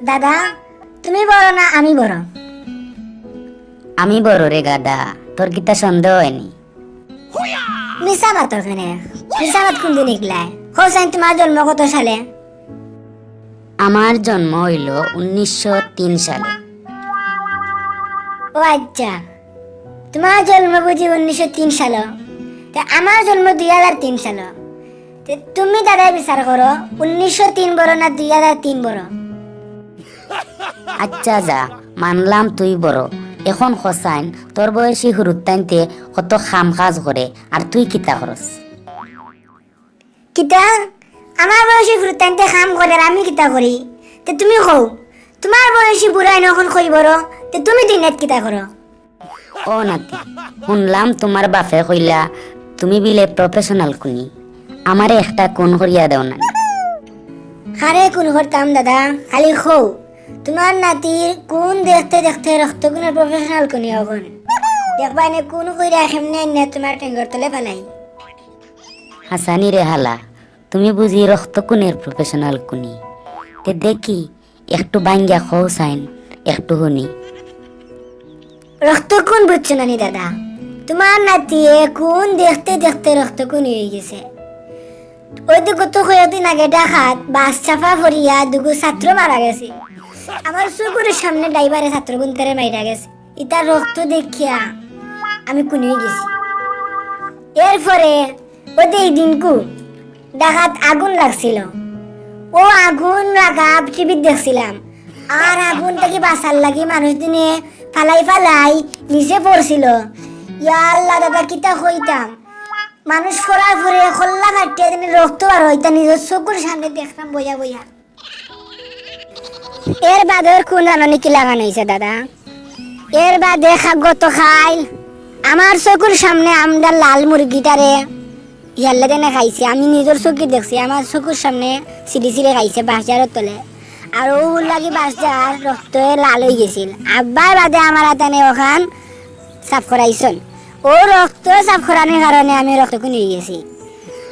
দাদা তুমি বড় না আমি বড়? আমি বড় রে গাদা, তোর কিতা সন্দেহ হয়নি? মিসাবাত ওখানে মিসাবাত কোন দিন নিকলায়? হোসেন তোমার জন্ম কত সালে? আমার জন্ম হইল 1903 সালে। ও আচ্ছা, তোমার জন্ম বুঝি 1903 সাল, আমার জন্ম 2003 সাল। তুমি দাদা বিচার করো 1903 বড় না 2003 বড়? আচ্ছা যা, মানলাম তুই বড়। এখন হোসাইন তোর বয়সী হুরুত্তাইনতে কত খাম কাজ করে, আর তুই কিতা করস? কিতা আমার বয়সী ফুরতাইতে কাম করে আর আমি কিতা করি? তুমি কও, তোমার বয়সী বুড়াই নখন কই বড়, তুমি দিনত কিতা করো? ও নাতি, শুনলাম তোমার বাপে কইলা তুমি বিলে প্রফেশনাল কুনি, আমারে একটা কোন করিয়া দেও না? হারে কোন করতাম দাদা, খালি কও তোমার নাতির কোন দেখতে দেখতে রক্তগুণের প্রফেশনাল কোনি এখন দেখবা এনে কোন কইরা কেমনে না তোমার টেঙ্গর তলে ফেলাই। হাসানি রে হালা, তুমি বুঝি রক্ত কুনের প্রফেশনাল কুনি? তে দেখি একটু বাঙ্গা হোসাইন, একটু শুনি। রক্ত কোন বুঝছো নানি দাদা, তোমার নাতি কোন দেখতে দেখতে রক্ত কোন হয়ে গেছে। ওই তো কত কয়েকদিন আগে ডাকাত বাস চাপা ভরিয়া দুগু ছাত্র মারা গেছে, আমার চকুর সামনে ড্রাইভারে ছাত্র গুনতারে মাইরা গেছে। ইতার রক্ত দেখিয়া আমি কুনি গেছি। এরপরে ওই দিনকু ডাকাত আগুন লাগছিল, ও আগুন লাগা টিভি দেখছিলাম, আর আগুন থেকে বাঁচার লাগি মানুষ দিনে ফালাই নিচে পড়ছিল। ইয়া আল্লাহ দাদা কিতা হইতাম, মানুষ ফরার ফরে খোল্লা কাটিয়ে দিনে রক্ত আর হইতা নিজের চকুর সামনে দেখতাম বইয়া বইয়া। এর বাদের কোন রাননি কি লাগানো হয়েছে দাদা? এর বাদে খাগত খাই আমার চকুর সামনে আমরা লাল মুরগিটারে ইয়াল্লা দেনে খাইছে, আমি নিজের চোখে দেখছি, আমার চকুর সামনে সিঁড়ি খাইছে বাঁশজারের তলে, আর ও লাগি বাঁশজার রক্ত লাল হয়ে গেছিল। আব্বার বাদে আমার হাতানে ওখান সাফ করাইছেন, ও রক্ত সাফ করানোর কারণে আমি রক্ত নিয়ে গেছি।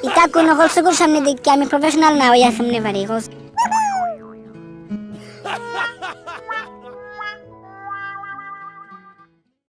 ইটা কোন চকুর সামনে দেখি আমি প্রফেশনাল না হইয়া সামনে পারি।